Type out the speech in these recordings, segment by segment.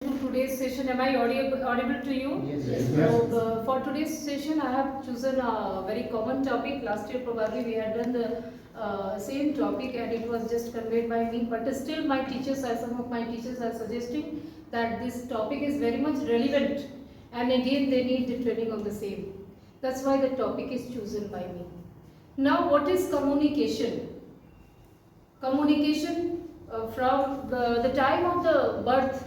To today's session. Am I audible to you? Yes. So, for today's session, I have chosen a very common topic. Last year, probably we had done the same topic, and it was just conveyed by me. But still, some of my teachers are suggesting that this topic is very much relevant, and again, they need the training on the same. That's why the topic is chosen by me. Now, what is communication? Communication from the time of the birth.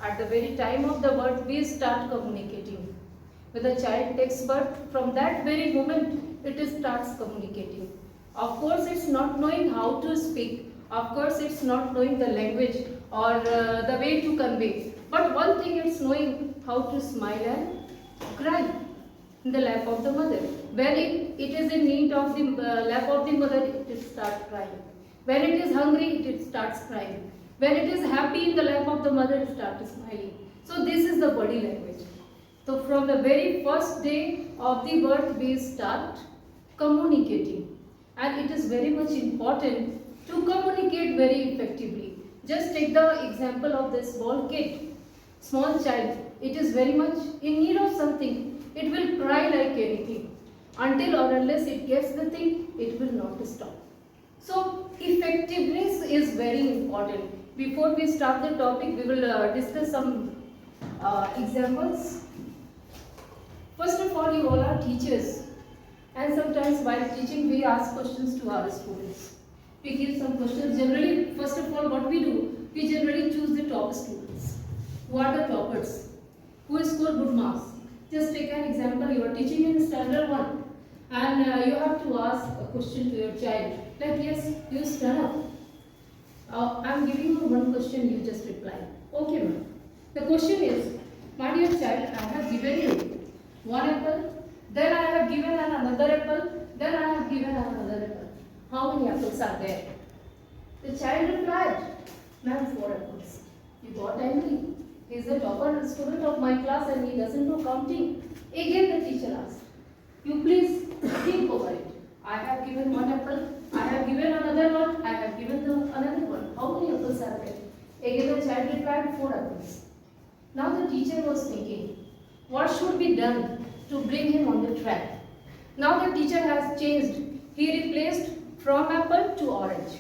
At the very time of the birth, we start communicating. When the child takes birth, from that very moment, it starts communicating. Of course, it's not knowing how to speak. Of course, it's not knowing the language or the way to convey. But one thing, it's knowing how to smile and cry in the lap of the mother. When it is in need of the lap of the mother, it starts crying. When it is hungry, it starts crying. When it is happy in the lap of the mother, it starts smiling. So this is the body language. So from the very first day of the birth, we start communicating. And it is very much important to communicate very effectively. Just take the example of this small kid, small child. It is very much in need of something. It will cry like anything. Until or unless it gets the thing, it will not stop. So effectiveness is very important. Before we start the topic, we will discuss some examples. First of all, you all are teachers, and sometimes while teaching we ask questions to our students. We give some questions. Generally, first of all, what we do, we generally choose the top students. Who are the toppers? Who score good marks? Just take an example, you are teaching in standard 1 and you have to ask a question to your child. Like, yes, you stand up. I am giving you one question, you just reply. Okay, ma'am. The question is, my dear child, I have given you one apple, then I have given another apple, then I have given another apple. How many apples are there? The child replied, ma'am, 4 apples. You got angry. He is the topper student of my class and he doesn't know counting. Again the teacher asked, you please think over it. I have given 1 apple, I have given another one, I have given another one. How many apples are there? Again the child replied, 4 apples. Now the teacher was thinking, what should be done to bring him on the track? Now the teacher has changed. He replaced from apple to orange.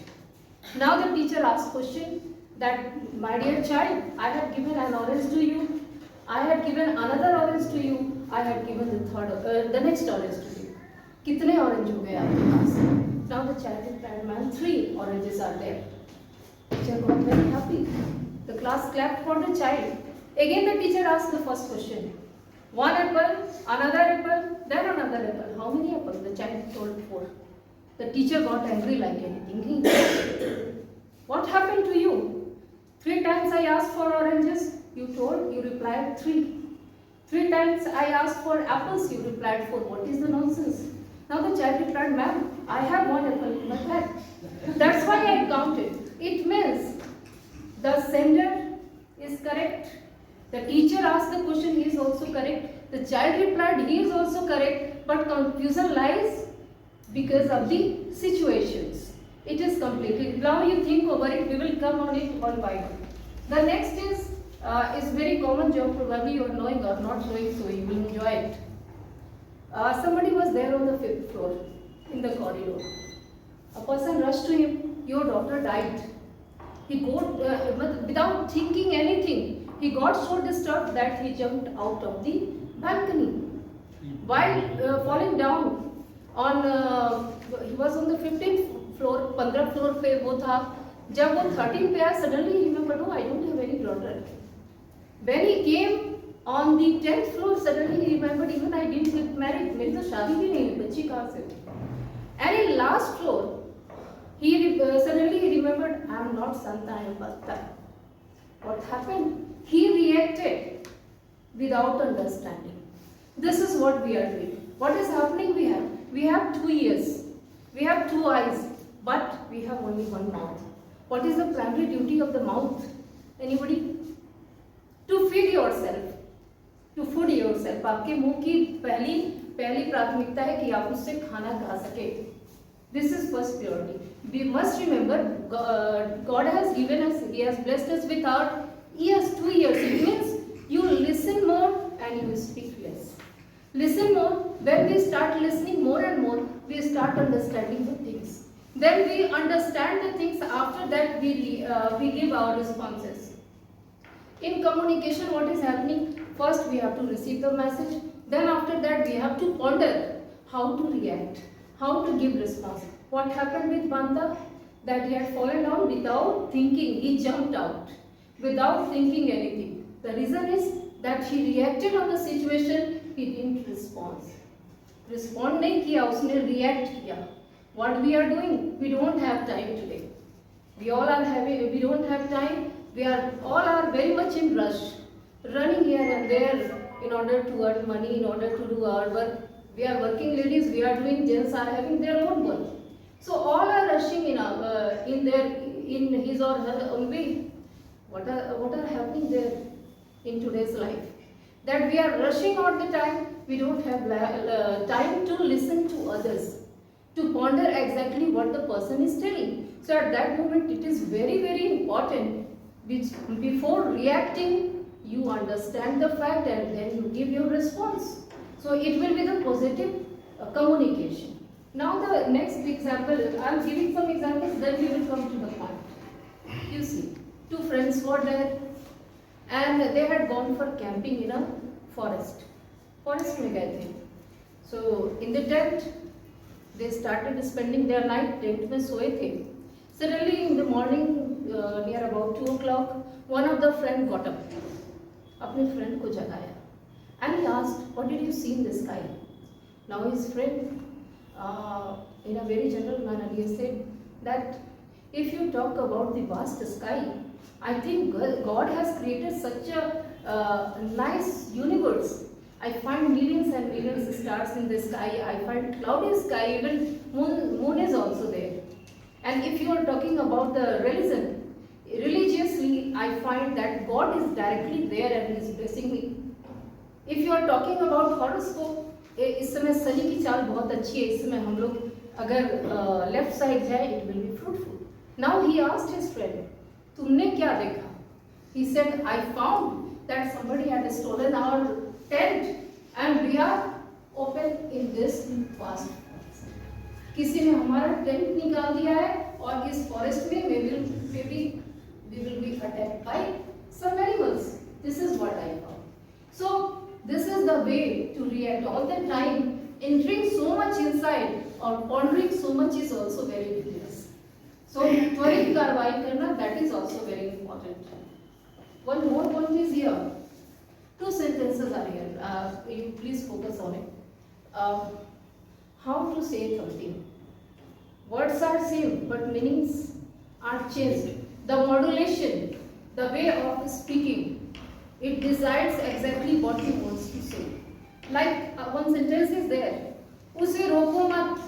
Now the teacher asked question that, my dear child, I have given an orange to you, I have given another orange to you, I have given the next orange to you. कितने orange हो गए आपके पास? Now the child replied, ma'am, 3 oranges are there. Teacher got very happy. The class clapped for the child. Again the teacher asked the first question. 1 apple, another apple, then another apple. How many apples? The child told 4. The teacher got angry like anything. What happened to you? 3 times I asked for oranges, you replied 3. 3 times I asked for apples, you replied 4. What is the nonsense? Now the child replied, ma'am, I have 1 apple in my bag. That's why I counted. It means the sender is correct. The teacher asked the question, he is also correct. The child replied, he is also correct. But confusion lies because of the situations. It is completely. Now you think over it, we will come on it one by one. The next is very common job, probably you are knowing or not knowing, so you will enjoy it. Somebody was there on the 5th floor in the corridor. A person rushed to him, your daughter died. He got, without thinking anything, he got so disturbed that he jumped out of the balcony. While falling down, he was on the 15th floor, 15th floor पे वो था. जब वो 13 पे आया, suddenly he remembered, oh, I don't have any daughter. When he came on the 10th floor, suddenly he remembered, even I didn't get married. मेरी तो शादी भी नहीं हुई, बच्ची कहाँ से? And in last floor, suddenly he remembered, I am not Santa, I am Bhakta. What happened? He reacted without understanding. This is what we are doing. What is happening? We have 2 ears, we have 2 eyes, but we have only 1 mouth. What is the primary duty of the mouth? Anybody? To feed yourself. To food yourself. आपके मुंह की पहली प्राथमिकता है कि आप उससे खाना खा सके. This is first priority. We must remember God has given us, He has blessed us with our ears, 2 ears. It means when we start listening more and more, we start understanding the things. Then we understand the things, after that we give our responses. In communication, what is happening? First we have to receive the message, then after that we have to ponder how to react, how to give response. What happened with Banta? That he had fallen down without thinking, he jumped out without thinking anything. The reason is that he reacted on the situation, he didn't respond. Respond नहीं किया, उसने react किया. What we are doing? We don't have time today. We don't have time. We are all very much in rush, running here and there in order to earn money, in order to do our work. We are working ladies, we are doing, gents are having their own work. So all are rushing in his or her own way. What are happening there in today's life? That we are rushing all the time. We don't have time to listen to others, to ponder exactly what the person is telling. So at that moment, it is very, very important. Before reacting, you understand the fact and then you give your response. So it will be the positive communication. Now the next example, I am giving some examples, then we will come to the point. You see, two friends were there and they had gone for camping in a forest. Forest में गए थे. So in the tent, they started spending their night, tent में सोए थे. Suddenly in the morning, near about 2 o'clock, one of the friend got up. अपने friend को जगाया. And he asked, what did you see in the sky? Now his friend, in a very general manner, he said that if you talk about the vast sky, I think God has created such a nice universe. I find millions and millions of stars in the sky. I find cloudy sky, even moon is also there. And if you are talking about the religion, religiously, I find that God is directly there and is blessing me. If you are talking about horoscope, इस समय शनि की चाल बहुत अच्छी है. इस समय हम लोग अगर लेफ्ट साइड जाए, it will be fruitful. Now he asked his friend, तुमने क्या देखा? He said, I found that somebody had stolen our tent and we are open in this vast forest. किसी ने हमारा टेंट निकाल दिया है और इस फॉरेस्ट में we will be attacked by some animals. This is what I found. So this is the way to react all the time. Entering so much inside or pondering so much is also very dangerous. So त्वरित कार्रवाई करना, that is also very important. One more point is here. Two sentences are here. You please focus on it. How to say something. Words are same, but meanings are changed. The modulation, the way of speaking, it decides exactly what he wants to say. Like one sentence is there. उसे रोको मत,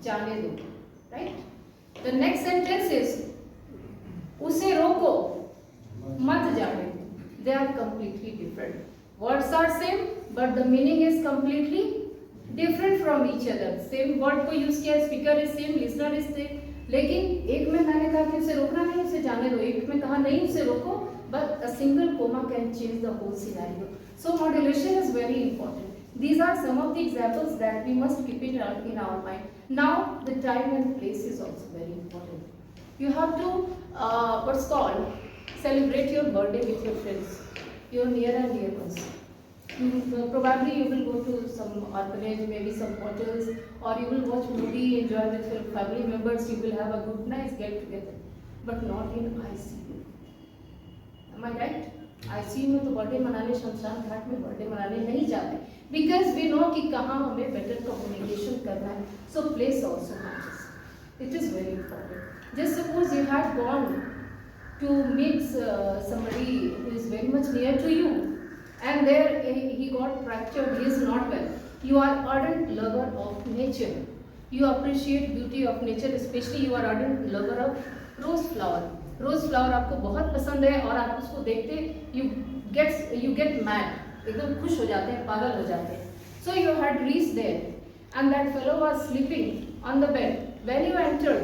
जाने दो. Right? The next sentence is उसे रोको मत जाने दो. They are completely different. Words are same, but the meaning is completely different from each other. Same word को use किया, speaker is same, listener is same. लेकिन एक में मैंने कहा कि उसे रोकना नहीं, उसे जाने दो. एक में कहा नहीं, उसे रोको. But a single comma can change the whole scenario. So modulation is very important. These are some of the examples that we must keep it in our mind. Now the time and place is also very important. You have to what's called celebrate your birthday with your friends, your near and dear ones. Probably you will go to some orphanage, maybe some hotels, or you will watch movie, enjoy with your family members. You will have a good nice get together, but not in ICU. Am I right? ICU में तो birthday मनाने, शमशान घाट में birthday मनाने नहीं जाते, because we know कि कहाँ हमें better communication करना है. So place also matters. It is very important. Just suppose you had gone to meet somebody who is very much near to you, and there he got fractured, he is not well. You are ardent lover of nature. You appreciate beauty of nature, especially you are ardent lover of rose flower. Rose flower आपको बहुत पसंद है और आप उसको देखते you get mad, एकदम खुश हो जाते हैं, पागल हो जाते हैं. So you had reached there and that fellow was sleeping on the bed. When you entered,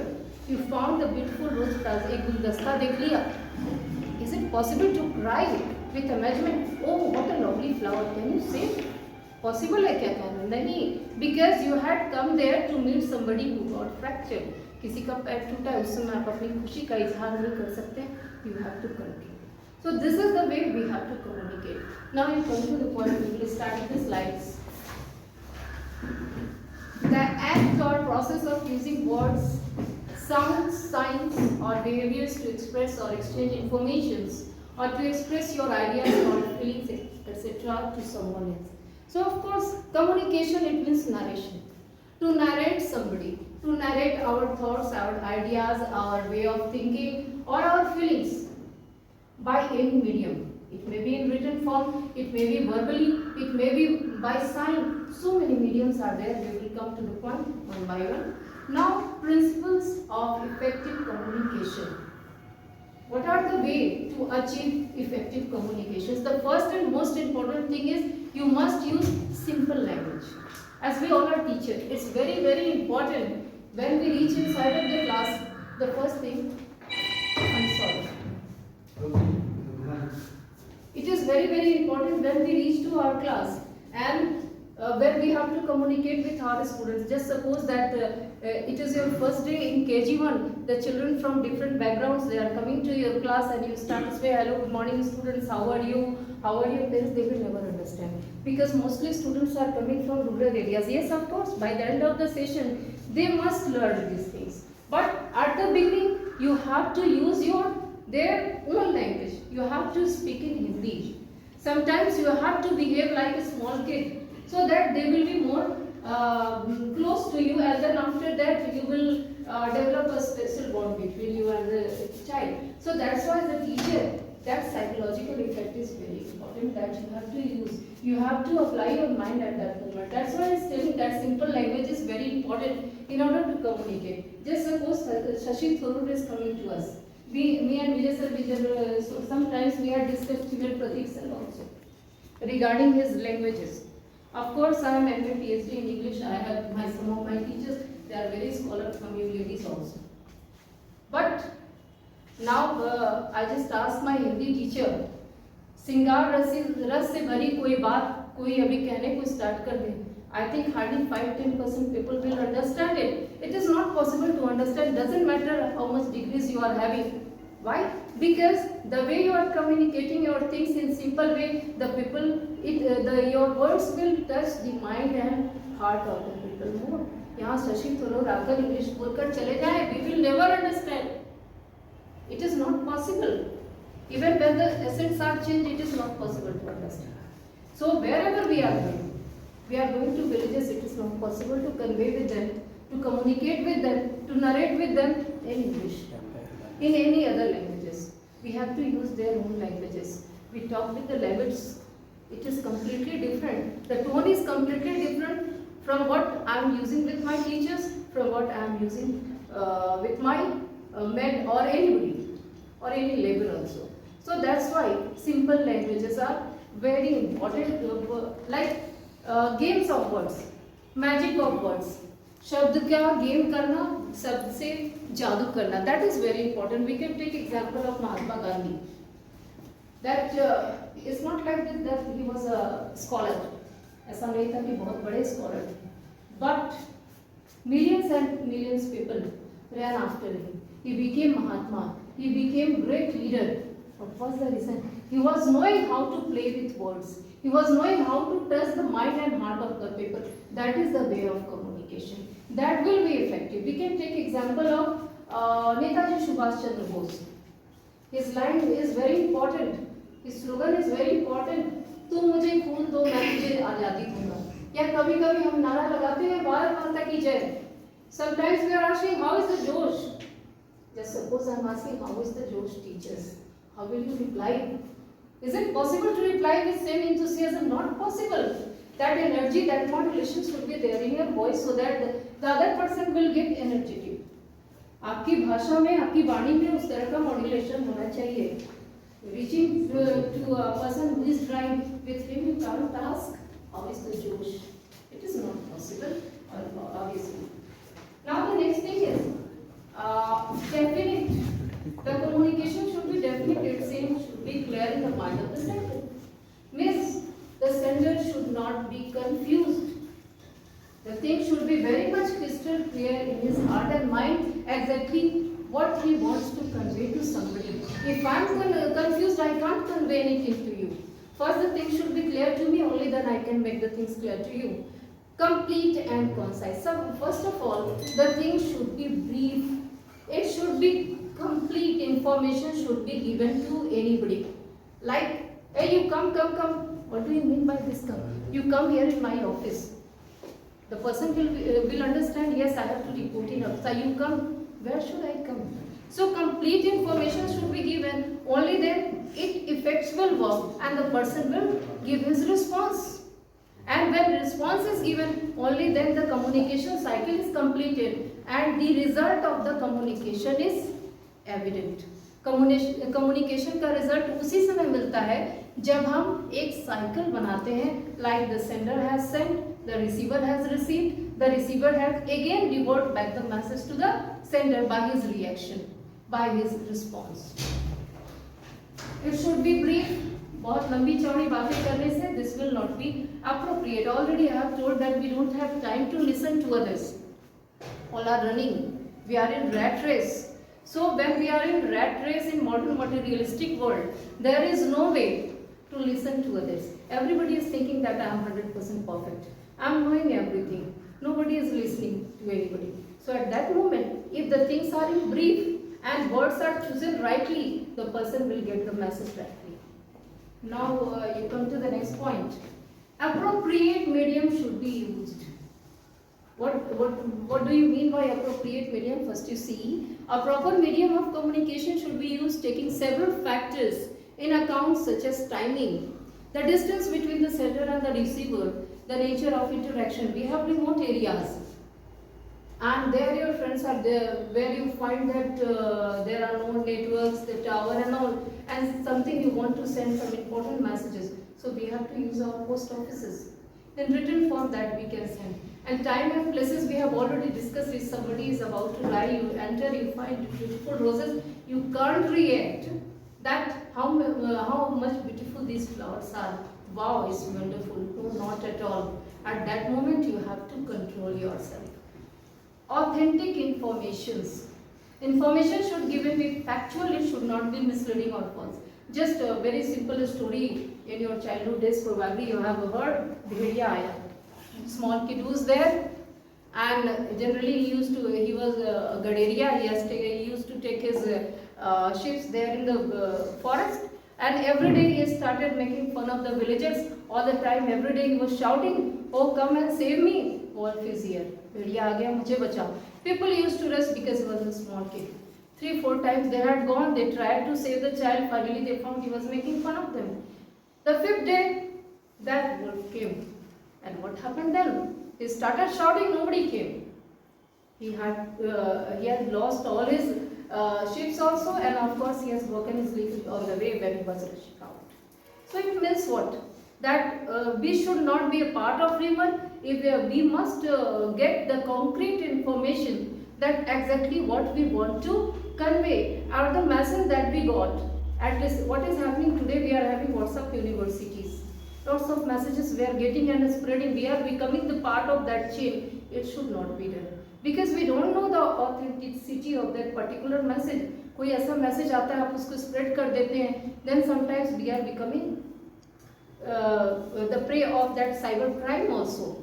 you found the beautiful rose flowers. एक गुलदस्ता देख लिया. Is it possible to cry with amazement? Oh, what a lovely flower! Can you say? Possible है क्या कहना? नहीं, because you had come there to meet somebody who got fractured. किसी का पैर टूटा है, उस समय आप अपनी खुशी का इजहार नहीं कर सकते. You have to communicate. So this is the way we have to communicate. Now you come to the point. We will start with the slides. The act or process of using words, sounds, signs or behaviors to express or exchange informations or to express your ideas or feelings etc. to someone else. So of course communication, it means narration. To narrate somebody, to narrate our thoughts, our ideas, our way of thinking or our feelings by any medium. It may be in written form, it may be verbally, it may be by sign. So many mediums are there. We will come to the point one by one. Now, principles of effective communication. What are the way to achieve effective communications? The first and most important thing is you must use simple language. As we all are teachers, it's very, very important when we reach inside of the class, the first thing, I'm sorry. It is very, very important when we reach to our class and when we have to communicate with our students. Just suppose that it is your first day in KG1, the children from different backgrounds, they are coming to your class and you start to say, hello, good morning students, how are you? How are your parents? They will never understand. Because mostly students are coming from rural areas. Yes, of course, by the end of the session, they must learn these things. But at the beginning, you have to use their own language. You have to speak in Hindi. Sometimes you have to behave like a small kid so that they will be more close to you, and then after that you will develop a special bond between you and the child. So that's why the teacher, that psychological effect is very important that you have to use. You have to apply your mind at that moment. That's why I'm telling that simple language is very important in order to communicate. Just suppose Shashi Tharoor is coming to us. Me and Vijay sir, so sometimes we had discussed with Pratik sir also regarding his languages. Of course, I am MA PhD in English. I have some of my teachers, they are very scholar from you ladies also. But now I just asked my Hindi teacher, सिंगार रस से भरी कोई बात कोई अभी कहने को स्टार्ट कर दे. I think hardly 5-10% people will understand it. It is not possible to understand. Doesn't matter how much degrees you are having. Why? Because the way you are communicating your things in simple way, the people, your words will touch the mind and heart of the people more. यहाँ शशि थरूर आकर English बोलकर चले जाए, we will never understand. It is not possible. Even when the accents are changed, it is not possible to understand. So wherever we are going to villages, it is not possible to convey with them, to communicate with them, to narrate with them in English. In any other languages, we have to use their own languages. We talk with the language, it is completely different. The tone is completely different from what I am using with my teachers, from what I am using with my men or anybody or any labor also. So that's why simple languages are very important. Like games of words, magic of words. शब्द क्या game करना, शब्द से जादू करना, that is very important. We can take example of Mahatma Gandhi. That it's not like that he was a scholar. ऐसा नहीं था कि बहुत बड़े scholar थे. But millions and millions people ran after him. He became Mahatma. He became great leader. What was the reason? He was knowing how to play with words. He was knowing how to touch the mind and heart of the people. That is the way of communication. That will be effective. We can take example of Netaji Subhash Chandra Bose. His line is very important. His slogan is very important. तुम मुझे खून दो, मैं तुझे आजादी दूंगा. या कभी-कभी हम नारा लगाते हैं भारत माता की जय. Sometimes we are asking, how is the Josh? Just suppose I am asking, how is the Josh teachers? How will you reply? Is it possible to reply with same enthusiasm? Not possible. That energy, that modulation should be there in your voice so that the other person will get energetic. आपकी भाषा में, आपकी वाणी में उस तरह का modulation होना चाहिए. Reaching to a person who is trying, with him you can't ask, how is the Josh? It is not possible, obviously. Now the next thing is definite. The communication should be definite. Its aim should be clear in the mind of the sender. Means the sender should not not be confused. The thing should be very much crystal clear in his heart and mind exactly what he wants to convey to somebody. If I am confused, I can't convey anything to you. First the thing should be clear to me, only then I can make the things clear to you. Complete and concise. So first of all, the thing should be brief. It should be complete. Information should be given to anybody. Like, hey, you come. What do you mean by this come? You come here in my office. The person will understand, yes, I have to report in office. So you come, where should I come? So complete information should be given. Only then it effects will work and the person will give his response. And when response is given, only then the communication cycle is completed and the result of the communication is evident. Communication का result उसी समय मिलता है जब हम एक cycle बनाते हैं, like the sender has sent, the receiver has received, the receiver has again revert back the message to the sender by his reaction, by his response. It should be brief. बहुत लंबी चौड़ी बातें करने से this will not be appropriate. Already I have told that we don't have time to listen to others. All are running. We are in rat race. So when we are in rat race in modern materialistic world, there is no way to listen to others. Everybody is thinking that I am 100% perfect. I am knowing everything. Nobody is listening to anybody. So at that moment, if the things are in brief and words are chosen rightly, the person will get the message rightly. Now you come to the next point. Appropriate medium should be used. What do you mean by appropriate medium? First you see, a proper medium of communication should be used taking several factors in account, such as timing, the distance between the sender and the receiver, the nature of interaction. We have remote areas and there your friends are there where you find that there are no networks, the tower and all, and something you want to send some important messages. So we have to use our post offices. In written form that we can send. And time and places we have already discussed. If somebody is about to die, you enter, you find beautiful roses, you can't react that how much beautiful these flowers are. Wow, it's wonderful. No, not at all. At that moment you have to control yourself. Authentic informations. Information should given be factual, it should not be misleading or false. Just a very simple story in your childhood days, probably you have heard, Bhediya Aaya. Small kid was there and generally he was a Gaderia, he used to take his ships there in the forest, and every day he started making fun of the villagers. All the time, every day he was shouting, oh come and save me, wolf is here, Bhediya aa gaya, mujhe bachao. People used to rush because he was a small kid. 3-4 times they had gone, they tried to save the child, finally they found he was making fun of them. The 5th day, that wolf came. And what happened then? He started shouting, nobody came. He had lost all his ships also, and of course he has broken his leg on the way when he was rushing out. So it means what? That we should not be a part of rumor. If we must get the concrete information that exactly what we want to convey, or the message that we got. At least what is happening today, we are having WhatsApp universities. Lots of messages we are getting and spreading. We are becoming the part of that chain. It should not be done. Because we don't know the authenticity of that particular message. कोई ऐसा message आता है आप उसको spread कर देते हैं. Then sometimes we are becoming the prey of that cyber crime also.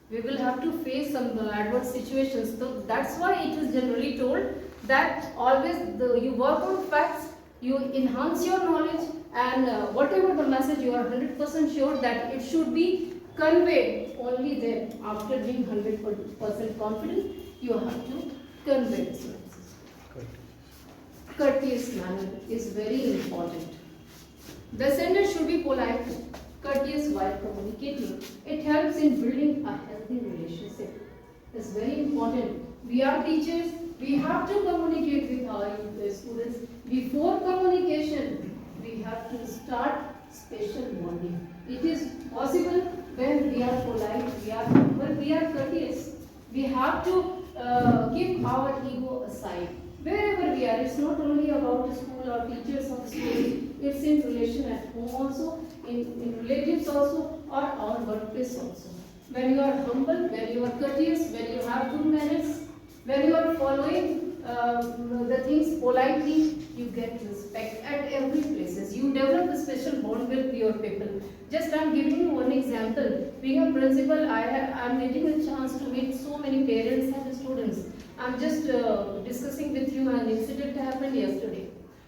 We will have to face some adverse situations. So that's why it is generally told that always you work on facts, you enhance your knowledge, and whatever the message you are 100% sure that it should be conveyed, only then after being 100% confident you have to convey this message. Courteous manner is very important. The sender should be polite, courteous while communicating. It helps in building a healthy relationship. It's very important. We are teachers. We have to communicate with our students. Before communication, we have to start special bonding. It is possible when we are polite, we are courteous. We have to keep our ego aside. Wherever we are, it's not only about school or teachers of school. it's in relation at home also, in relatives also, or our workplace also. When you are humble, when you are courteous, when you have good manners, when you are following the things politely, you get respect at every places. You develop a special bond with your people. Just I am giving you one example. Being a principal, I am getting a chance to meet so many parents and students. I am just discussing with you an incident happened yesterday.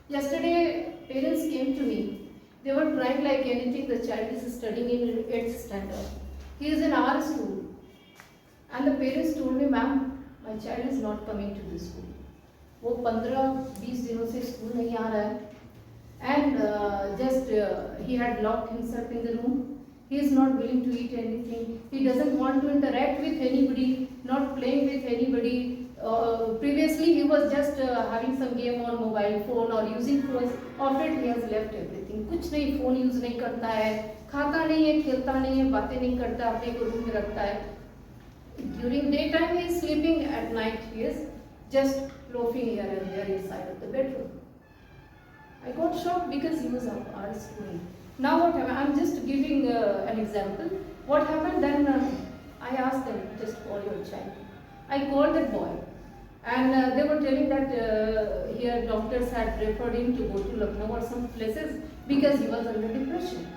Yesterday, parents came to me. They were crying like anything. The child is studying in 8th standard. He is in our school. And the parents told me, ma'am, my child is not coming to this school. वो 15-20 दिनों से school नहीं आ रहा है. And just he had locked himself in the room. He is not willing to eat anything. He doesn't want to interact with anybody, not playing with anybody. Previously he was just having some game on mobile phone or using phones. After it he has left everything. कुछ नहीं, phone use नहीं करता है, खाता नहीं है, खेलता नहीं है, बातें नहीं करता, अपने को रूम में रखता है. During daytime he is sleeping, at night he is just loafing here and there inside of the bedroom. I got shocked because he was our student. Now what happened? I am just giving an example. What happened then? I asked them, just call your child. I called that boy, and they were telling that here doctors had referred him to go to Lucknow or some places because he was under depression.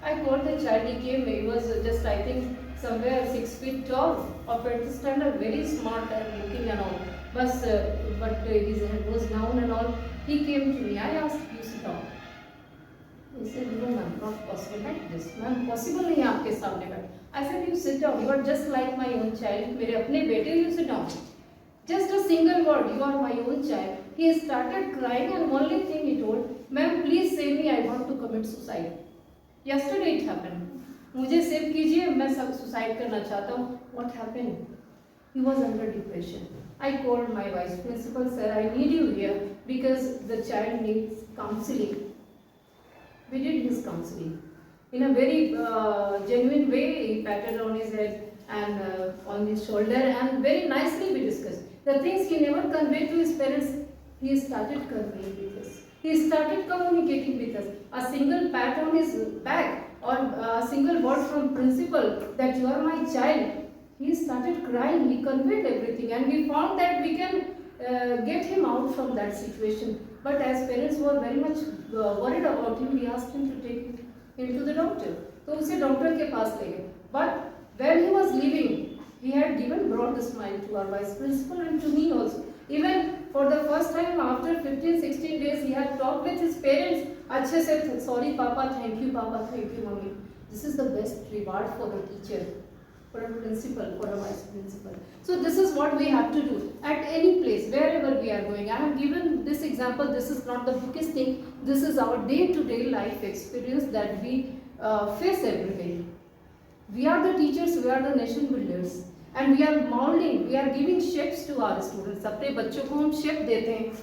I called the child. He came. He was just, I think, somewhere 6 feet tall, of 8th standard, very smart and looking and all. But his head was down and all. He came to me. I asked, you sit down. He said, no ma'am, not possible like this. Ma'am, possible नहीं आपके सामने बैठ. I said, you sit down. You are just like my own child. मेरे अपने बेटे, you sit down. Just a single word, you are my own child. He started crying and only thing he told, ma'am, please save me. I want to commit suicide. Yesterday it happened. मुझे save कीजिए, मैं सब suicide करना चाहता हूँ. What happened? He was under depression. I called my vice principal, sir, I need you here because the child needs counseling. We did his counseling. In a very genuine way, he patted on his head and on his shoulder, and very nicely we discussed. The things he never conveyed to his parents, he started conveying with us. He started communicating with us. A single pat on his back or a single word from principal that you are my child, he started crying. He conveyed everything, and we found that we can get him out from that situation. But as parents were very much worried about him, we asked him to take him to the doctor. तो उसे doctor के पास ले गए. But when he was leaving, he had given brought a smile to our vice principal and to me also. Even for the first time after 15-16 days, he had talked with his parents. अच्छे से, sorry papa, thank you papa, thank you mommy. This is the best reward for a teacher, for a principal, for a vice principal. So this is what we have to do at any place, wherever we are going. I have given this example. This is not the biggest thing. This is our day-to-day life experience that we face every day. We are the teachers, we are the nation builders, and we are molding, we are giving shapes to our students. अपने बच्चों को हम shape देते हैं.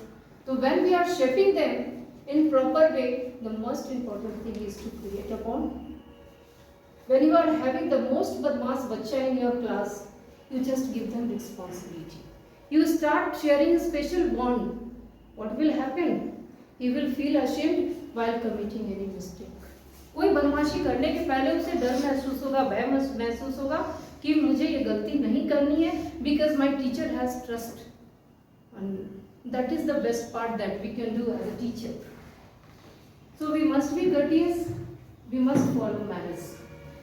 So when we are shaping them in proper way, the most important thing is to create a bond. When you are having the most badmaas bachcha in your class, you just give them responsibility. You start sharing a special bond. What will happen? He will feel ashamed while committing any mistake. कोई बदमाशी करने के पहले उसे डर महसूस होगा, भय महसूस होगा कि मुझे ये गलती नहीं करनी है, because my teacher has trust. And that is the best part that we can do as a teacher. So we must be courteous, we must follow manners.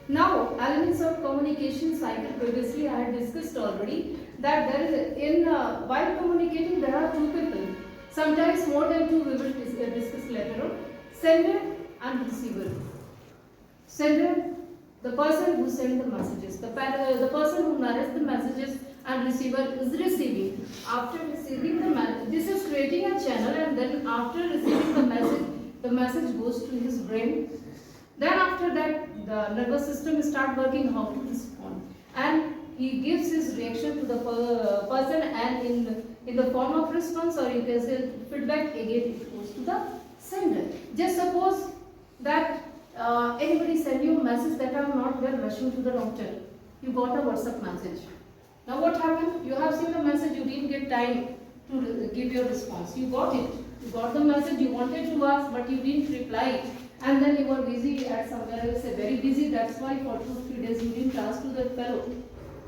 Now, elements of communication cycle. Previously, I had discussed already that there is while communicating there are two people. Sometimes more than two. We will discuss later on. Sender and receiver. Sender, the person who sends the messages. The person who narrates the messages, and receiver is receiving. After receiving the message, this is creating a channel, and then after receiving the message goes to his brain. Then after that, the nervous system start working how to respond, and he gives his reaction to the person, and in the form of response, or you can say feedback, again it goes to the sender. Just suppose that anybody send you a message that I am not well, rushing to the doctor. You got a WhatsApp message. Now what happened? You have seen the message, you didn't get time to give your response. You got it. You got the message, you wanted to ask, but you didn't reply. And then you were busy at somewhere else, very busy. That's why for 2-3 days you didn't ask to that fellow.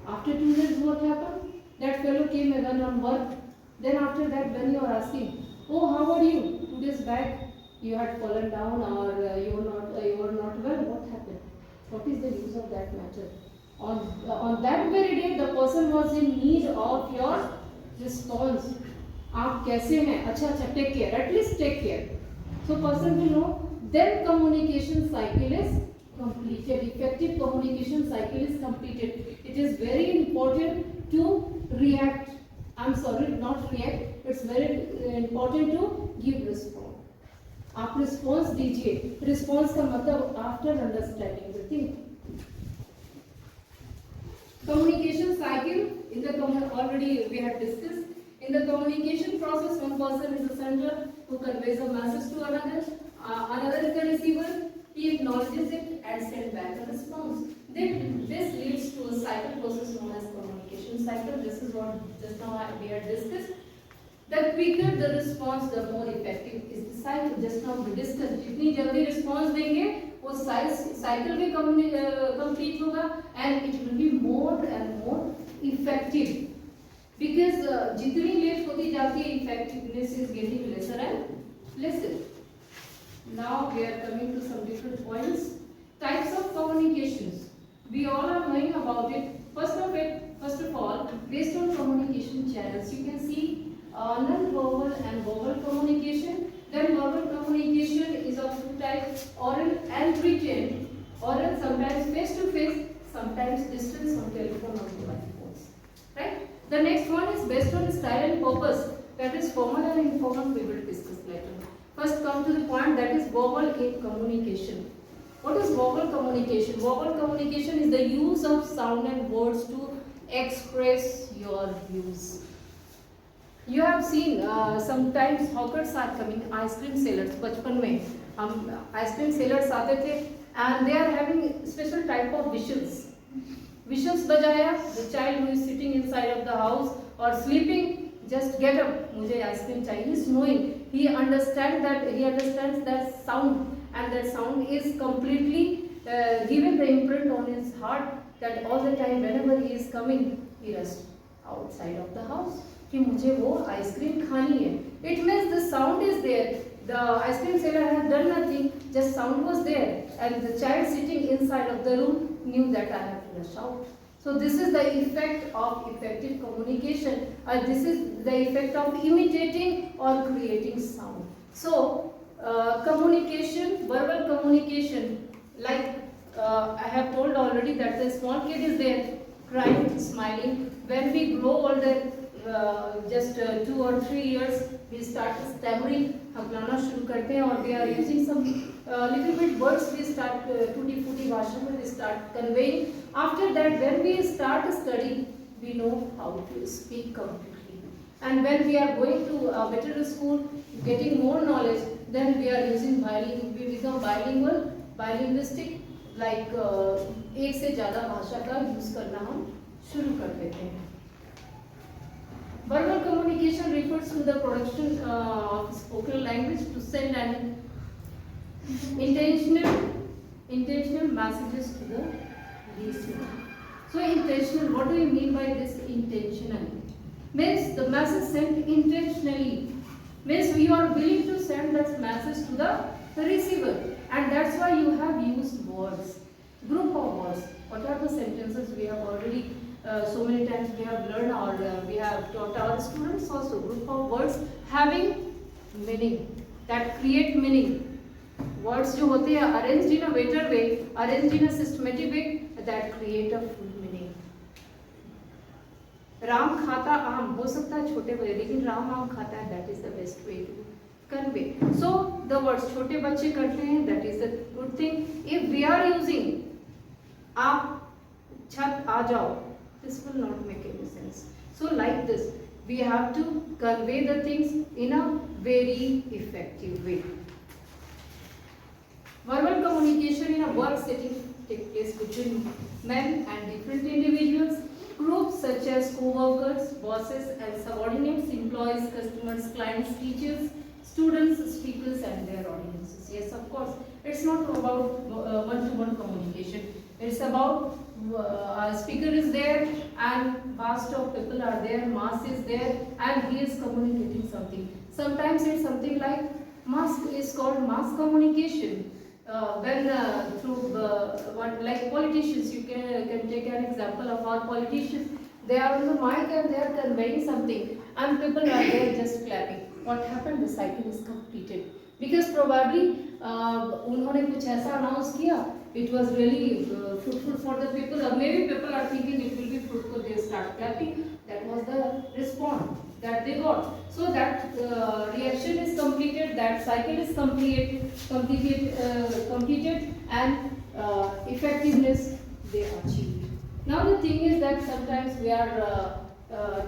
After 2 days, what happened? That fellow came again on work. Then after that, when you are asking, oh, how are you? 2 days back, you had fallen down, or you were not well. What happened? What is the use of that matter? On that very day, the person was in need of your response. आप कैसे हैं? अच्छा, take care. At least take care. So person will know. Then communication cycle is completed. Effective communication cycle is completed. It is very important to react. I'm sorry, not react. It's very important to give response. आप response दीजिए. Response का मतलब after understanding the thing. Communication cycle in the already we have discussed. In the communication process, one person is the sender who conveys a message to another. Another is the receiver. He acknowledges it and sends back a response. Then this leads to a cycle process known as communication cycle. This is what just now we had discussed. The quicker the response, the more effective is the cycle. Just now we discussed. जितनी जल्दी response देंगे, वो cycle भी complete होगा, and it will be more and more effective. Because जितनी late होती जाती है, effectiveness is getting lesser and lesser. Now we are coming to some different points. Types of communications. We all are knowing about it. First of all, based on communication channels, you can see non-verbal and verbal communication. Then verbal communication is of two types: oral and written. Oral sometimes face to face, sometimes distance on telephone or mobile phones. Right? The next one is based on style and purpose. That is formal and informal. We will discuss later. First come to the point, that is verbal in communication. What is verbal communication? Verbal communication is the use of sound and words to express your views. You have seen sometimes hawkers are coming, ice cream sellers. बचपन में हम ice cream sellers आते थे, and they are having special type of whistles. Whistles बजाया, the child who is sitting inside of the house or sleeping, just get up, मुझे ice cream चाहिए. He is knowing. He understands that sound, and that sound is completely given the imprint on his heart that all the time whenever he is coming, he runs outside of the house कि मुझे वो ice cream खानी है. It means the sound is there. The ice cream seller has done nothing, just sound was there, and the child sitting inside of the room knew that I have to rush out. So this is the effect of effective communication. This is the effect of imitating or creating sound. So communication, verbal communication, like I have told already that the small kid is there, crying, smiling. When we grow older, just 2 or 3 years, we start stammering, हम बोलना शुरू करते हैं, और we are using some little bit words. We start टूटी फूटी भाषा में we start conveying. After that, when we start studying, we know how to speak completely. And when we are going to a better school, getting more knowledge, then we are using we become bilingual, bilinguistic, like एक से ज़्यादा भाषा का use करना हम शुरू कर देते हैं. Verbal communication refers to the production of spoken language to send an intentional messages to the listener. So intentional, what do you mean by this intentional? Means the message sent intentionally. Means you are willing to send that message to the receiver, and that's why you have used words, group of words. What are the sentences we have already so many times we have learned, or we have taught our students also. Group of words having meaning, that create meaning. Words जो होते हैं arranged in a better way, arranged in a systematic way, that create a full meaning. Ram खाता आम, हो सकता है छोटे बड़े, लेकिन राम आम खाता है, that is the best way to convey. So the words छोटे बच्चे करते हैं, that is the good thing. If we are using आप छत आ जाओ, this will not make any sense. So like this, we have to convey the things in a very effective way. Verbal communication in a work setting takes place between men and different individuals. Groups such as co-workers, bosses and subordinates, employees, customers, clients, teachers, students, speakers and their audiences. Yes, of course, it's not about one-to-one communication. It's about speaker is there and vast of people are there, mass is there and he is communicating something. Sometimes it's something like mass is called mass communication. When through one like politicians, you can take an example of our politicians. They are on the mic and they are conveying something and people are there just clapping. What happened? The cycle is completed because probably उन्होंने कुछ ऐसा announce किया. It was really fruitful for the people. Or maybe people are thinking it will be fruitful. They start clapping. That was the response that they got. So that reaction is completed. That cycle is completed, and effectiveness they achieved. Now the thing is that sometimes we are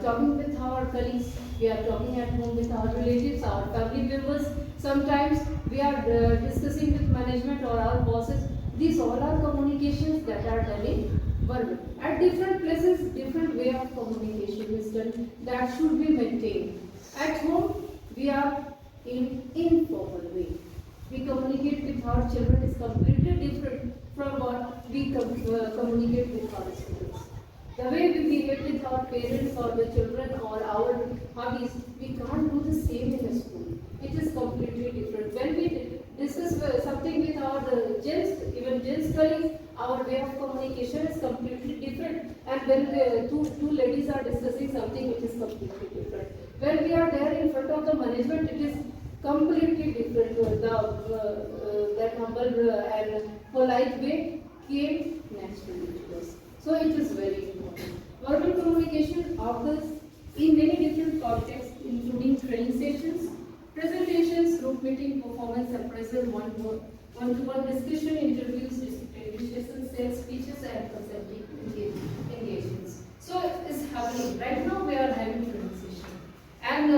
talking with our colleagues, we are talking at home with our relatives, our family members. Sometimes we are discussing with management or our bosses. These all are communications that are done in verbal. At different places, different way of communication is done. That should be maintained. At home, we are in informal way. We communicate with our children is completely different from what we communicate with our students. The way we behave with our parents or the children or our hobbies, we can't do the same in a school. It is completely different. When we discuss something with our gents, even gents colleagues, our way of communication is completely different. And when two ladies are discussing something, it is completely different. When we are there in front of the management, it is completely different. That humble and polite way came naturally to us. So it is very important. Verbal communication occurs in many different contexts, including training sessions, presentations, group meeting, performance, appraisal, one-to-one discussion, interviews, discussion, sales speeches, and consulting engagements. So it's happening. Right now we are having training session. And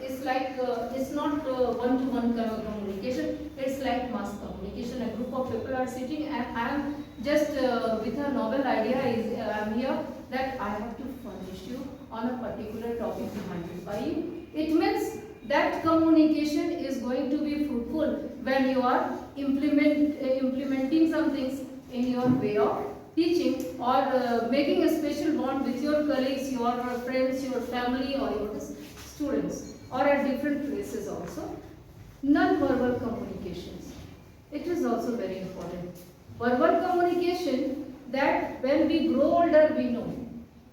it's like, it's not one-to-one communication, it's like mass communication. A group of people are sitting and I am just with a novel idea is I am here that I have to furnish you on a particular topic demanded by you. It means that communication is going to be fruitful when you are implementing some things in your way of teaching or making a special bond with your colleagues, your friends, your family or your students or at different places also. Non-verbal communications. It is also very important. Verbal communication that when we grow older we know.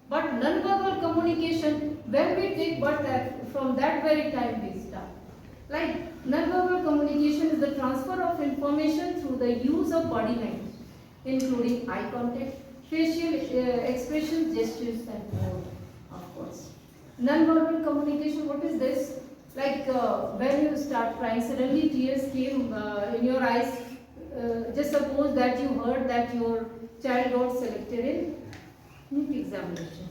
But non-verbal communication when we take but from that very time we start. Like non-verbal communication is the transfer of information through the use of body language, including eye contact, facial expressions, gestures and more, of course. Non-verbal communication, what is this? Like when you start crying, suddenly tears came in your eyes. Just suppose that you heard that your child got selected in NEET examination.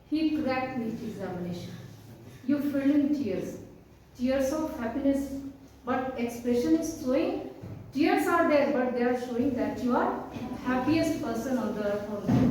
He cracked NEET examination. You filled in tears. Tears of happiness. But expression is showing, tears are there, but they are showing that you are happiest person on the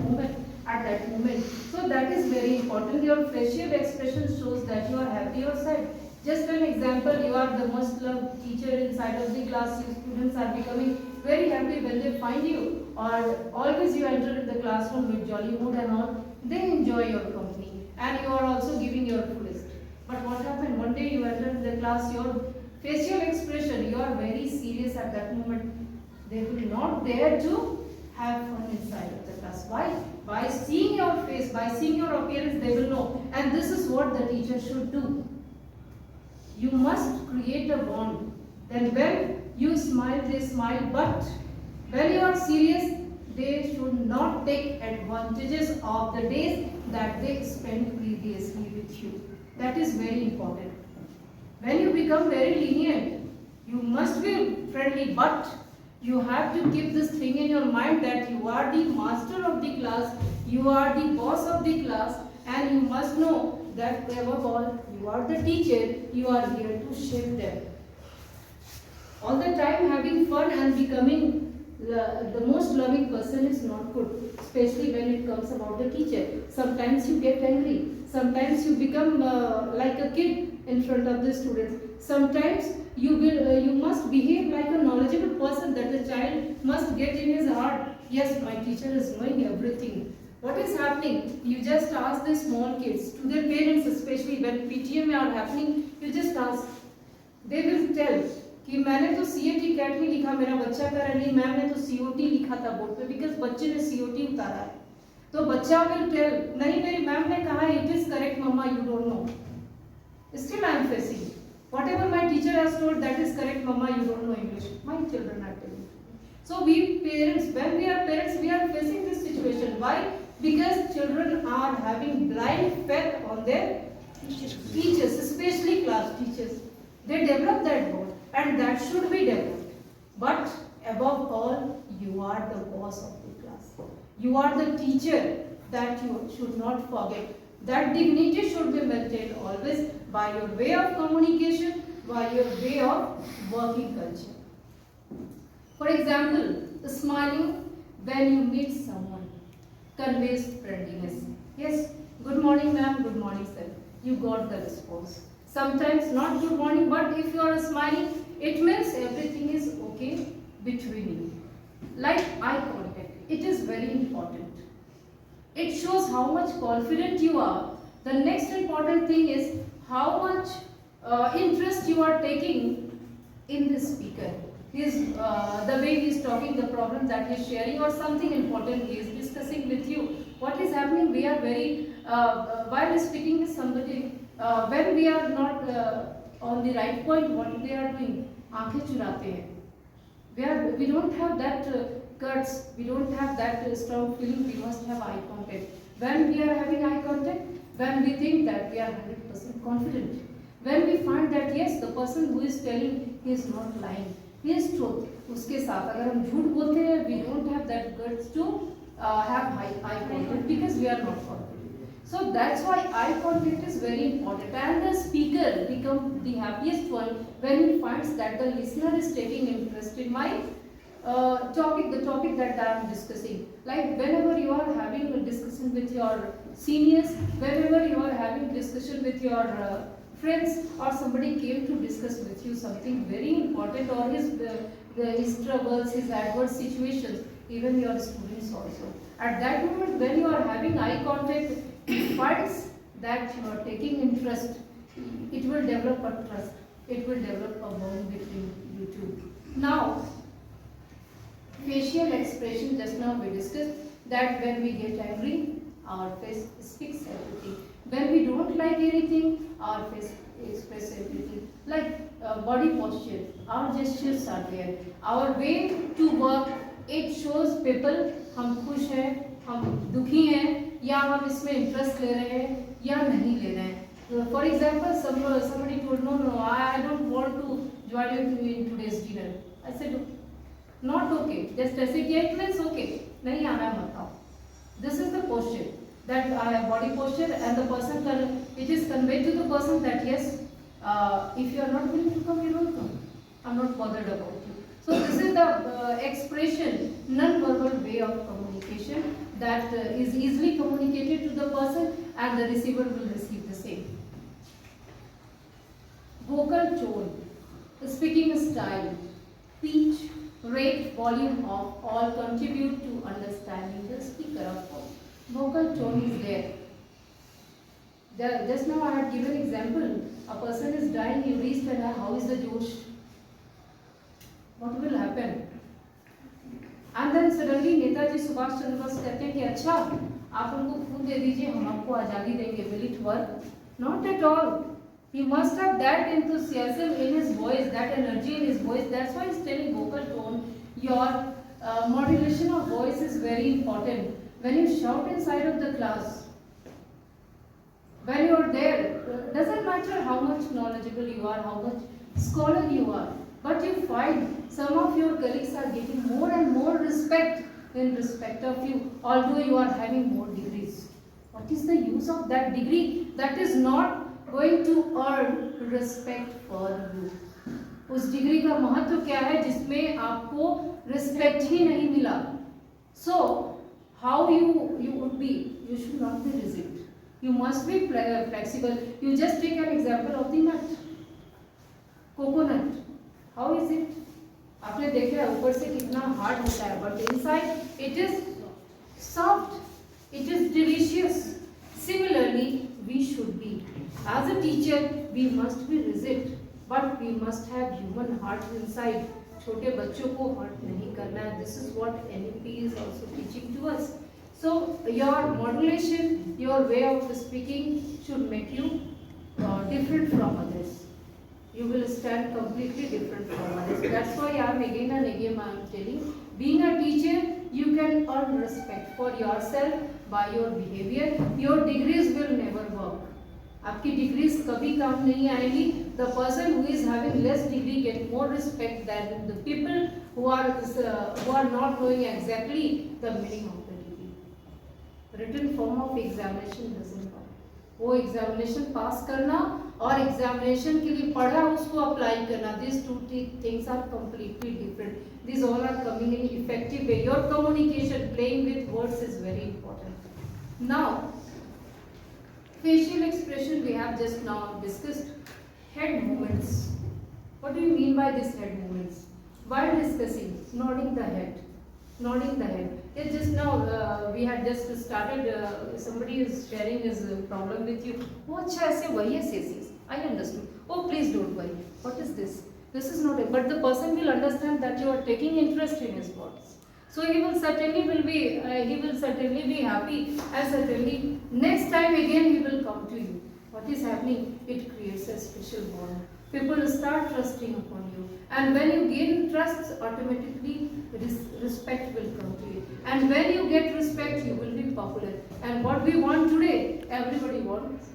moment, at that moment. So that is very important. Your facial expression shows that you are happy yourself. Just an example, you are the most loved teacher inside of the class. Your students are becoming very happy when they find you, or always you enter in the classroom with jolly mood and all. They enjoy your company and you are also giving your fullest. But what happened? One day you enter in the class, your facial expression, you are very serious at that moment. They will not dare to have fun inside of the class. Why? By seeing your face, by seeing your appearance, they will know. And this is what the teacher should do. You must create a bond. Then when you smile, they smile. But when you are serious, they should not take advantages of the days that they spent previously with you. That is very important. When you become very lenient, you must be friendly, but you have to keep this thing in your mind that you are the master of the class, you are the boss of the class, and you must know that above all, you are the teacher, you are here to shape them. All the time having fun and becoming the most loving person is not good, especially when it comes about the teacher. Sometimes you get angry, sometimes you become like a kid in front of the students, Sometimes you must behave like a knowledgeable person, that the child must get in his heart, yes, my teacher is knowing everything. What is happening? You just ask the small kids, to their parents especially, when PTM are happening, you just ask. They will tell कि मैंने तो CAT cat नहीं लिखा, मेरा बच्चा कर रहा नहीं, मैम ने तो COT लिखा था बोर्ड पे, बिकॉज बच्चे ने COT उतारा है. तो बच्चा will tell, नहीं मेरी मैम ने कहा it is correct mama, you don't know. Still I am facing. Whatever my teacher has told, that is correct mama, you don't know English. My children are telling. So we parents, when we are parents, we are facing this situation. Why? Because children are having blind faith on their teachers, especially class teachers. They develop that bond, and that should be developed. But above all, you are the boss of the class. You are the teacher, that you should not forget. That dignity should be maintained always by your way of communication, by your way of working culture. For example, smiling when you meet someone conveys friendliness. Yes, good morning ma'am, good morning sir. You got the response. Sometimes not good morning, but if you are smiling, it means everything is okay between you. Like eye contact, it is very important. It shows how much confident you are. The next important thing is how much interest you are taking in the speaker. The way he is talking, the problem that he is sharing, or something important he is discussing with you. What is happening? We are very, while speaking with somebody, when we are not on the right point, what they are doing? आंखें चुराते हैं. We don't have that guts, we don't have that strong feeling, we must have eye contact. When we are having eye contact, when we think that we are 100% confident, when we find that yes, the person who is telling, he is not lying, he is truth, उसके साथ अगर हम झूठ बोलते हैं, we don't have that guts to have eye contact because we are not confident. So that's why eye contact is very important, and the speaker becomes the happiest one when he finds that the listener is taking interest in my the topic that I am discussing. Like whenever you are having a discussion with your seniors, whenever you are having discussion with your friends, or somebody came to discuss with you something very important, or his troubles, his adverse situations, even your students also. At that moment when you are having eye contact, it finds that you are taking interest, it will develop a trust, it will develop a bond between you two. Now, facial expression, just now we discussed that when we get angry, our face speaks everything. When we don't like anything, our face expresses everything. Like body posture, our gestures are there. Our way to work, it shows people हम खुश हैं, हम दुखी हैं, या हम इसमें interest ले रहे हैं या नहीं ले रहे हैं. For example, somebody told, no, I don't want to join you in today's dinner. I said, not okay. Just ऐसे किया, it means okay. नहीं आना है मत आओ. This is the posture, that body posture, and the person it is conveyed to the person that yes, if you are not willing to come, you don't come. I'm not bothered about you. So this is the expression, non-verbal way of communication that is easily communicated to the person, and the receiver will receive the same. Vocal tone, speaking style, pitch, rate, volume of all contribute to understanding the speaker. Of course, vocal tone is there. Just now I had given example. A person is dying, you reached and how is the Josh? What will happen? And then suddenly Netaji Subhash Chandra Bose कहते हैं कि अच्छा आप उनको खून दे दीजिए, हम आपको आज़ादी देंगे. Will it work? Not at all. He must have that enthusiasm in his voice, that energy in his voice. That's why he's telling vocal tone. Your modulation of voice is very important. When you shout inside of the class, when you are there, doesn't matter how much knowledgeable you are, how much scholar you are, but you find some of your colleagues are getting more and more respect in respect of you, although you are having more degrees. What is the use of that degree that is not going to earn respect for you? उस degree का महत्व क्या है जिसमें आपको respect ही नहीं मिला? So how you would be? You should not be rigid. You must be flexible. You just take an example of the nut. Coconut, how is it? आपने देखा ऊपर से कितना हार्ड होता है, but inside it is soft, it is delicious. Similarly, we should be. As a teacher, we must be rigid, but we must have human heart inside. छोटे बच्चों को हर्ट नहीं करना है. This is what NLP is also teaching to us. So your modulation, your way of speaking should make you different from others. You will stand completely different from others. That's why I am again and again I am telling, being a teacher, you can earn respect for yourself by your behavior. Your degrees will never work. आपकी degrees कभी काम नहीं आएगी. The person who is having less degree get more respect than the people who are not knowing exactly the meaning of the degree. Written form of examination doesn't work. वो examination पास करना और examination के लिए पढ़ा उसको apply करना, these two things are completely different. These all are coming in effective way. Your communication, playing with words is very important. Now, facial expression we have just now discussed. Head movements. What do you mean by these head movements? While discussing, nodding the head. Nodding the head. It's just now we had just started. Somebody is sharing his problem with you. Oh, अच्छा ऐसे वही है, yes. I understood. Oh, please don't worry. What is this? This is not it. But the person will understand that you are taking interest in his words. So he will certainly be happy, and certainly next time again he will come to you. What is happening? It creates a special bond. People start trusting upon you, and when you gain trust, automatically respect will come to you. And when you get respect, you will be popular. And what we want today, everybody wants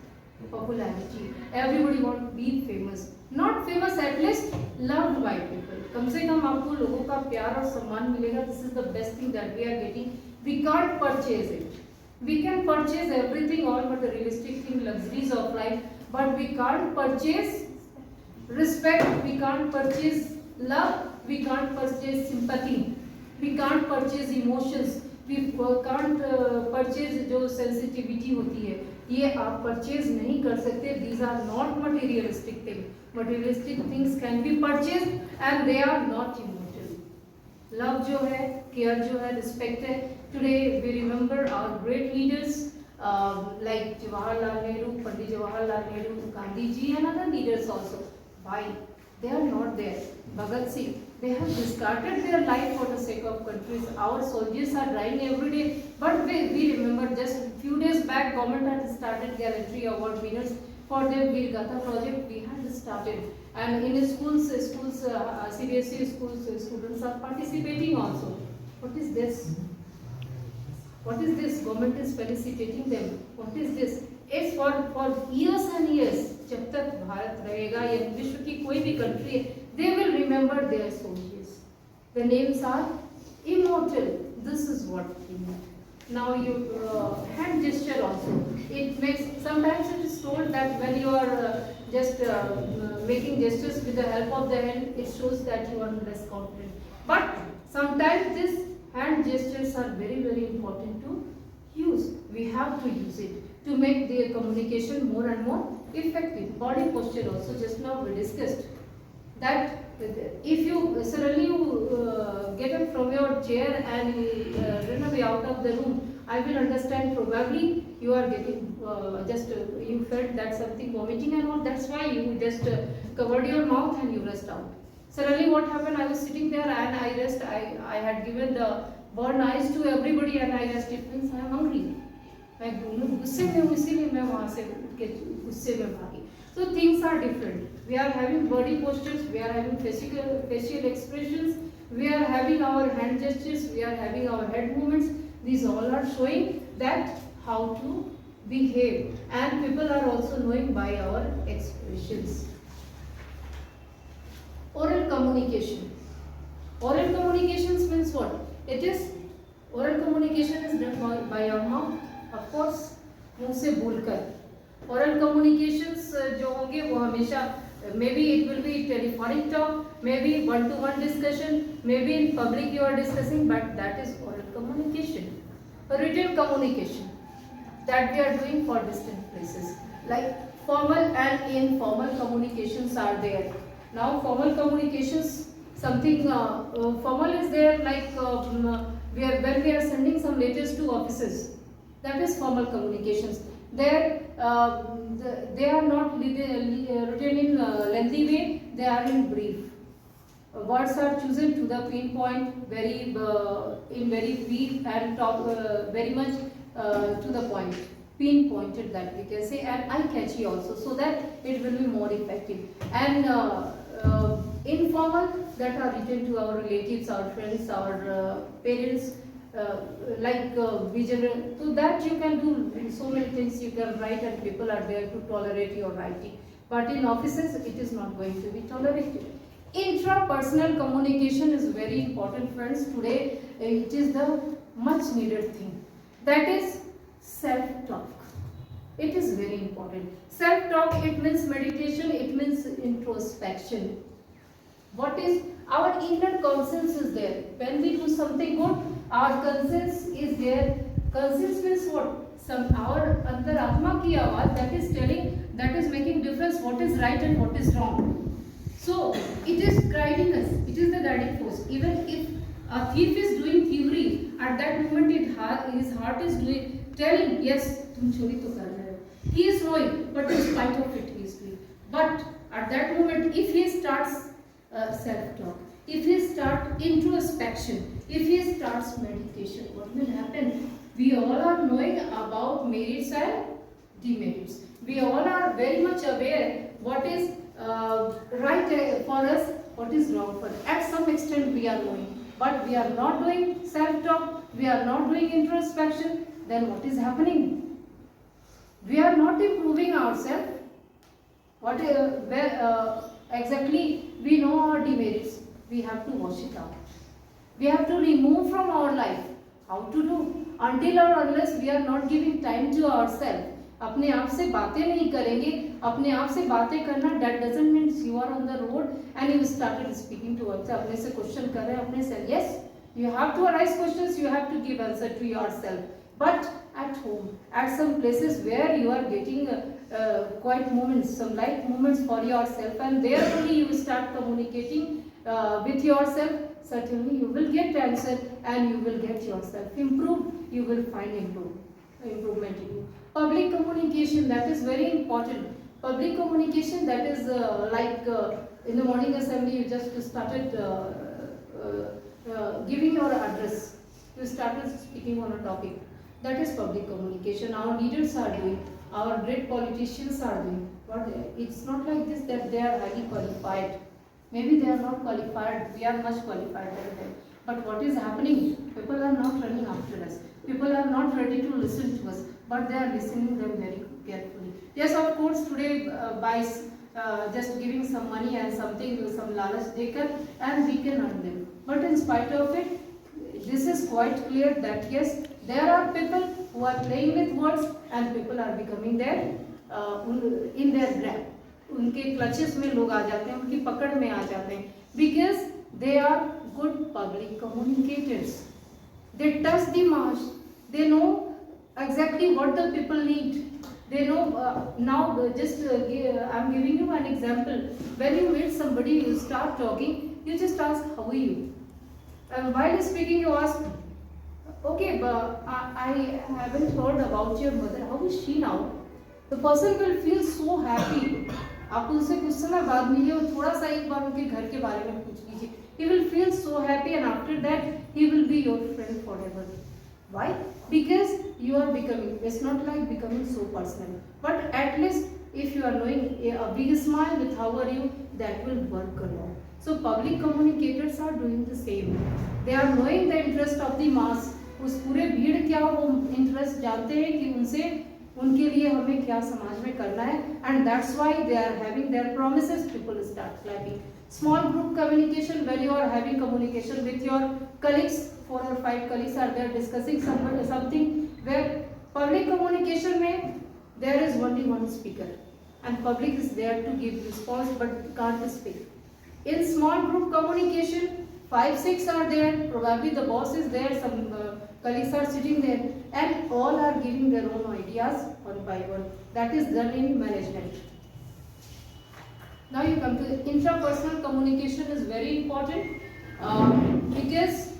popularity. Everybody wants to be famous. Not famous, at least loved by people. कम से कम आपको लोगों का प्यार और सम्मान मिलेगा. This is the best thing that we are getting. We can't purchase it. We can purchase everything, all materialistic things, luxuries of life, but we can't purchase respect. We can't purchase love. We can't purchase sympathy. We can't purchase emotions. We can't purchase जो sensitivity होती है, ये आप purchase नहीं कर सकते. These are not materialistic things. Materialistic things can be purchased and they are not immortal. Love जो है, care जो है, respect है. Today we remember our great leaders like Jawaharlal Nehru, Pandit Jawaharlal Nehru, Gandhi ji, and other leaders also. Why? They are not there. Bhagat Singh, they have discarded their life for the sake of countries. Our soldiers are dying every day. But we remember just a few days back, government had started gallantry award winners for their Veer Gatha project. We had started, and in schools, CBSE schools, students are participating also. What is this? What is this? Government is felicitating them. What is this? It's for years and years. जब तक भारत रहेगा या विश्व की कोई भी country है, they will remember their soldiers. The names are immortal. This is what we need. Now your hand gesture also. It makes, sometimes it is told that when you are just making gestures with the help of the hand, it shows that you are less confident. But sometimes these hand gestures are very, very important to use. We have to use it to make the communication more and more effective. Body posture also, just now we discussed that if you suddenly get up from your chair and run away out of the room, I will understand probably you are getting you felt that something vomiting and all. That's why you just covered your mouth and you rushed out. Suddenly what happened? I was sitting there and I rest. I had given the burn eyes to everybody and I just, it means I am hungry. मैं गुस्से में हूँ, इसीलिए मैं वहाँ से उठ के गुस्से में भागी. So things are different. We are having body postures, we are having facial expressions, we are having our hand gestures, we are having our head movements. These all are showing that how to behave, and people are also knowing by our expressions. Oral communication. Oral communications means what? It is, oral communication is done by your mouth. Of course, मुंह से बोलकर. Oral communications जो होंगे वो हमेशा, maybe it will be telephonic talk, maybe one-to-one discussion, maybe in public you are discussing, but that is oral communication. Written communication that we are doing for distant places, like formal and informal communications are there. Now formal communications, something formal is there, like when we are sending some letters to offices, that is formal communications. There they are not written in lengthy way, they are in brief. Words are chosen to the pinpoint, in very brief and talk very much to the point, pinpointed, that we can say, and eye catchy also, so that it will be more effective. And informal, that are written to our relatives, our friends, our parents, so that you can do so many things you can write, and people are there to tolerate your writing. But in offices, it is not going to be tolerated. Intrapersonal communication is very important, friends. Today it is the much needed thing. That is self-talk. It is very important. Self-talk, it means meditation, it means introspection. What is our inner conscience is there. When we do something good, our conscience is there. Conscience means what? Our antaratma ki awaaz that is telling, that is making difference what is right and what is wrong. So it is guiding us. It is the guiding force. Even if a thief is doing thievery, at that moment his heart is telling, yes, tum chori to kar rahe ho. He is knowing, but in spite of it he is doing. But at that moment, if he starts self-talk, if he starts introspection, if he starts meditation, what will happen? We all are knowing about merits and demerits. We all are very much aware what is right for us, what is wrong for us. At some extent we are knowing, but we are not doing self-talk, we are not doing introspection. Then what is happening? We are not improving ourselves. What exactly we know our demerits, we have to wash it out. We have to remove from our life. How to do? Until or unless we are not giving time to ourselves. अपने आप से बातें नहीं करेंगे, अपने आप से बातें करना, that doesn't mean you are on the road and you started speaking to others. अपने से question कर रहे हैं अपने से. Yes, you have to arise questions, you have to give answer to yourself. But at home, at some places where you are getting quiet moments, some light moments for yourself, and there only you start communicating with yourself, certainly you will get answer and you will get yourself improved. You will find improvement in you. Public communication, that is very important. Public communication, that is in the morning assembly, you just started giving your address. You started speaking on a topic. That is public communication. Our leaders are doing. Our great politicians are doing. But it's not like this that they are highly qualified. Maybe they are not qualified. We are much qualified than them. But what is happening? People are not running after us. People are not ready to listen to us. But they are listening them very carefully. Yes, of course, today by just giving some money and something, some lalach they can, and we can earn them. But in spite of it, this is quite clear that yes, there are people who are playing with words and people are becoming there in their grab. उनके clutches में लोग आ जाते हैं, उनकी पकड़ में आ जाते हैं, because they are good public communicators. They touch the mass. They know exactly what the people need. They know now. Just I'm giving you an example. When you meet somebody, you start talking. You just ask, "How are you?" And while speaking, you ask, "Okay, but I haven't heard about your mother. How is she now?" The person will feel so happy. आप उनसे कुछ समय बाद मिले और थोड़ा सा एक बार उनके घर के बारे में पूछ लीजिए. He will feel so happy, and after that he will be your friend forever. Why? Because you are becoming. It's not like becoming so personal, but at least if you are knowing a big smile with how are you, that will work a lot. So public communicators are doing the same. They are knowing the interest of the mass. उस पूरे भीड़ क्या वो interest जानते हैं कि उनसे उनके लिए हमें क्या समाज में करना है, and that's why they are having their promises. People start clapping. Small group communication, when you are having communication with your colleagues, 4 or 5 colleagues are there discussing something, where public communication में there is only one speaker and public is there to give response but can't speak. In small group communication, 5-6 are there, probably the boss is there, some colleagues are sitting there, and all are giving their own ideas one by one. That is done in management. Now you come to intrapersonal communication is very important because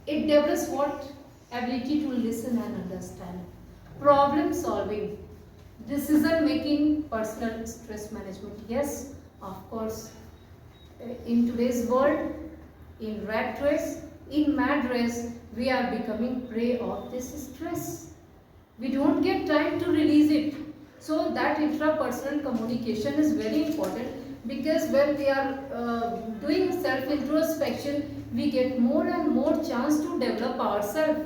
it develops what? Ability to listen and understand, problem solving, decision making, personal stress management. Yes, of course, in today's world, in rat race, in mad race, we are becoming prey of this stress. We don't get time to release it. So that intrapersonal communication is very important, because when we are doing self-introspection, we get more and more chance to develop ourselves.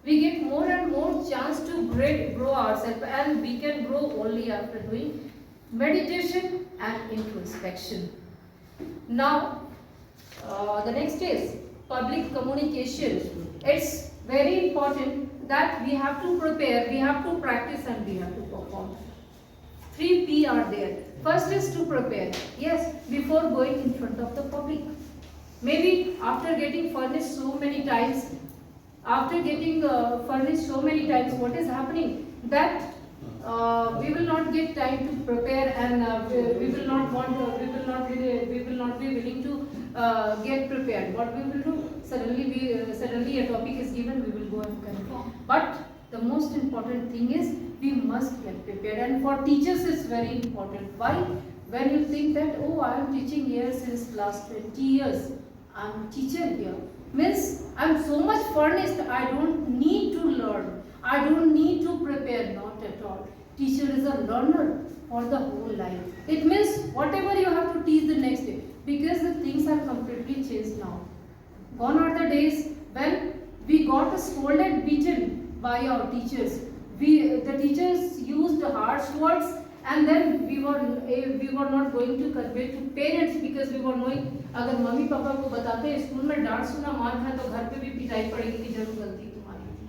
We get more and more chance to grow ourselves, and we can grow only after doing meditation and introspection. Now, the next is public communication. It's very important that we have to prepare, we have to practice, and we have to perform. 3 P are there. First is to prepare. Yes, before going in front of the public. Maybe after getting furnished so many times, what is happening? That we will not get time to prepare, and we will not be willing to get prepared. What we will do? Suddenly a topic is given, we will go and confirm. But the most important thing is we must get prepared, and for teachers it's very important. Why? When you think that, oh, I am teaching here since last 20 years, I am teacher here, means I am so much furnished, I don't need to learn, I don't need to prepare. Not at all. Teacher is a learner for the whole life. It means whatever you have to teach the next day, because the things are completely changed now. Gone are the days when we got scolded, beaten by our teachers. The teachers used harsh words, and then we were not going to convey to parents, because we were knowing अगर mummy papa को बताते हैं school में डांट सुना मार खाए, तो घर पे भी पिटाई पड़ेगी कि जरूर गलती तुम्हारी थी.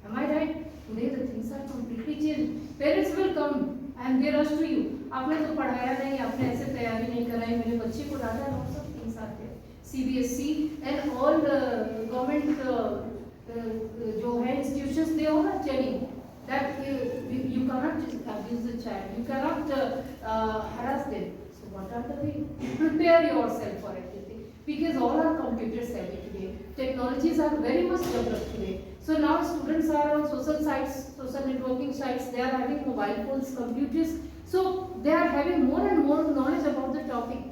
Am I right? Today the things are completely changed. Parents will come and they rush to you. आपने तो पढ़ाया नहीं, आपने ऐसे तैयारी नहीं कराई, मेरे बच्चे को डांटा. Lots of things are there. CBSE and all the government जो है institutions, they all are telling that you cannot abuse the child, you cannot harass them. So what are the ways? Prepare yourself for everything, because all are computer savvy today. Technologies are very much developed today. So now students are on social sites, social networking sites, they are having mobile phones, computers. So they are having more and more knowledge about the topic.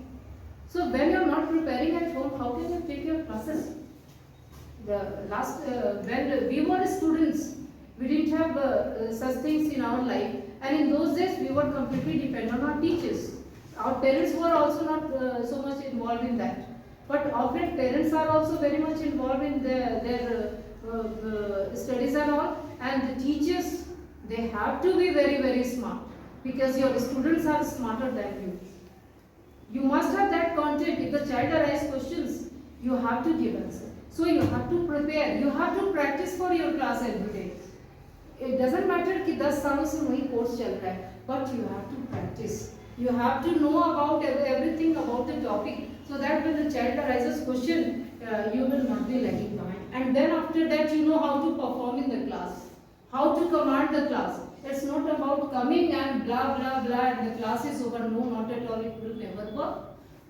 So when you are not preparing at home, how can you take your classes? When we were students, we didn't have such things in our life, and in those days we were completely dependent on our teachers. Our parents were also not so much involved in that, but often parents are also very much involved in their studies and all, and the teachers, they have to be very, very smart, because your students are smarter than you. You must have that content. If the child arises questions, you have to give answer. So you have to prepare, you have to practice for your class every day. It doesn't matter कि 10 सालों से वही course चल रहा है, but you have to practice. You have to know about everything about the topic, so that when the child arises question, you will not be lagging behind. And then after that, you know how to perform in the class, how to command the class. It's not about coming and blah blah blah and the class is over. No, not at all. It will never work.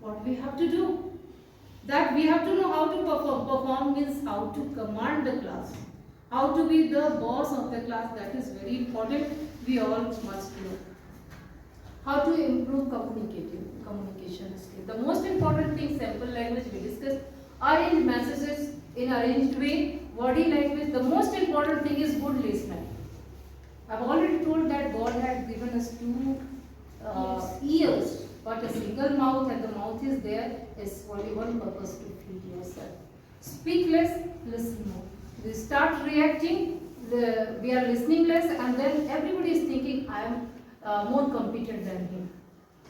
What we have to do? That we have to know how to perform. Perform means how to command the class, how to be the boss of the class. That is very important. We all must know. How to improve communication skill. The most important thing, sample language we discussed. Arrange messages in arranged way. Body language. The most important thing is good listening. I've already told that God had given us 2 ears, but a single mouth, and the mouth is there is only one purpose, to feed yourself. Speak less, listen more. We start reacting, we are listening less, and then everybody is thinking I am more competent than him.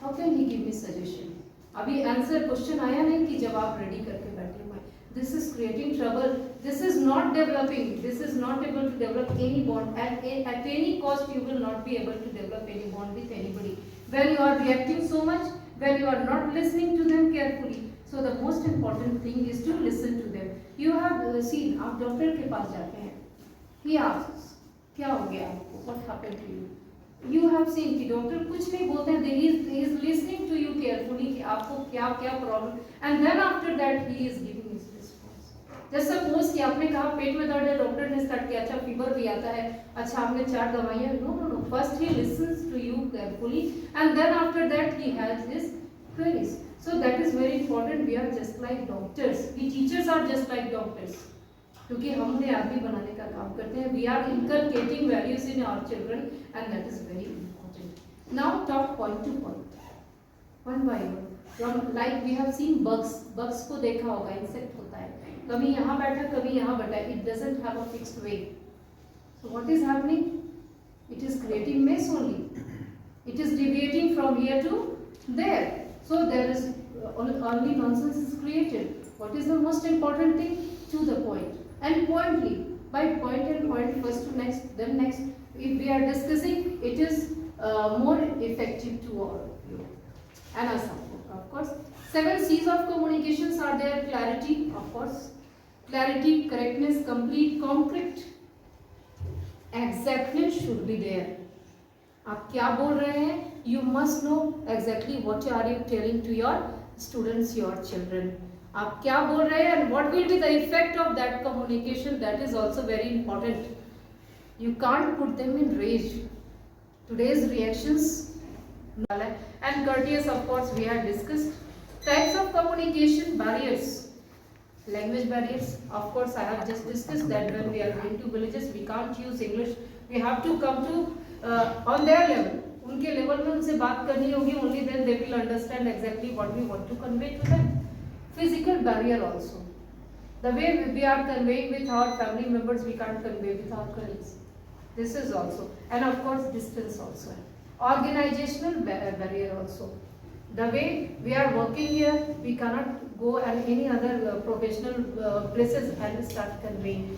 How can he give me suggestion? अभी answer question आया नहीं कि जवाब ready करके बैठे हुए. This is creating trouble. This is not developing. This is not able to develop any bond. At any cost, you will not be able to develop any bond with anybody. When you are reacting so much, when you are not listening to them carefully. So the most important thing is to listen to them. You have seen, आप doctor के पास जाते हैं, he asks, क्या हो गया आपको? What happened to you? You have seen कि doctor कुछ नहीं बोलते हैं, he is listening to you carefully कि आपको क्या क्या problem, and then after that he is giving his response. Just suppose कि आपने कहा पेट में दर्द है, डॉक्टर ने स्टार्ट किया अच्छा फीवर भी आता है, अच्छा आपने 4 दवाइयाँ, no, first he listens to you carefully and then after that he has his queries. So that is very important. We are just like doctors, we teachers are just like doctors, क्योंकि हमने आदमी बनाने का काम करते हैं. We are inculcating values in our children and that is very important. Now talk point to point, one by one. From like we have seen bugs को देखा होगा, इंसेक्ट होता है, कभी यहाँ बैठा कभी यहाँ बैठा, it doesn't have a fixed way. So what is happening? It is creating mess only, it is deviating from here to there. So there is only nonsense is created. What is the most important thing? To the point and pointly, by point and point, first to next, then next. If we are discussing, it is more effective to all of you. And as of course, 7 C's of communications are there. Clarity, of course, clarity, correctness, complete, concrete, exactness should be there. आप क्या बोल रहे हैं? You must know exactly what are you telling to your students, your children. आप क्या बोल रहे हैं and what will be the effect of that communication? That is also very important. You can't put them in rage. Today's reactions and courteous, of course, we have discussed. Types of communication, barriers. Language barriers, of course, I have just discussed that when we are going to villages, we can't use English. We have to come to on their level. उनके level में उनसे बात करनी होगी. Only then they will understand exactly what we want to convey to them. Physical barrier also. The way we are conveying with our family members, we can't convey with our colleagues. This is also, and of course, distance also. Organizational barrier also. The way we are working here, we cannot go and any other professional places and start conveying.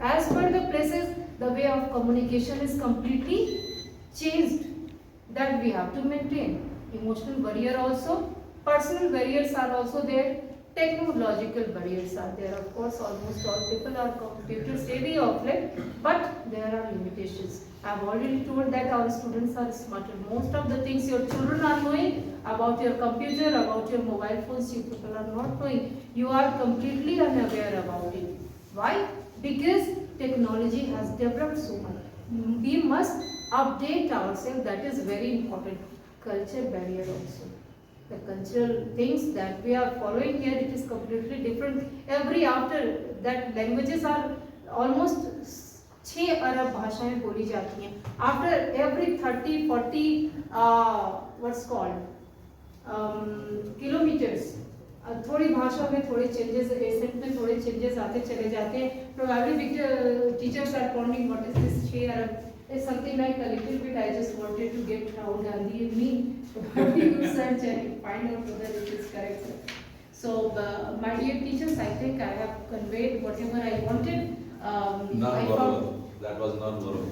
As per the places, the way of communication is completely changed. That we have to maintain. Emotional barrier also, personal barriers are also there, technological barriers are there. Of course, almost all people are computer savvy of late, but there are limitations. I have already told that our students are smarter. Most of the things your children are knowing about your computer, about your mobile phones, you people are not knowing. You are completely unaware about it. Why? Because technology has developed so much. We must update ourselves. That is very important. Culture barrier also. The cultural things that we are following here, it is completely different. Every after that, languages are almost 6 अरब भाषाएं बोली जाती हैं. After every 30-40 what's called kilometers, थोड़ी भाषा में थोड़े changes, accent में थोड़े चेंजेस आते चले जाते हैं. Probably teachers are pondering what is this 6 Arab. It's something like a little bit. I just wanted to get Rahul Gandhi in me. You search and find out whether it is correct. So, my dear teachers, I think I have conveyed whatever I wanted. That was non-verbal.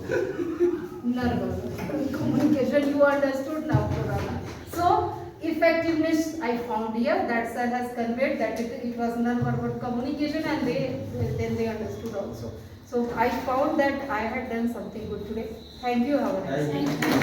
Non-verbal communication. You understood now, Purana. So, effectiveness I found here. That sir has conveyed that it was non-verbal communication, and then they understood also. So I found that I had done something good today. Thank you. Have a nice day.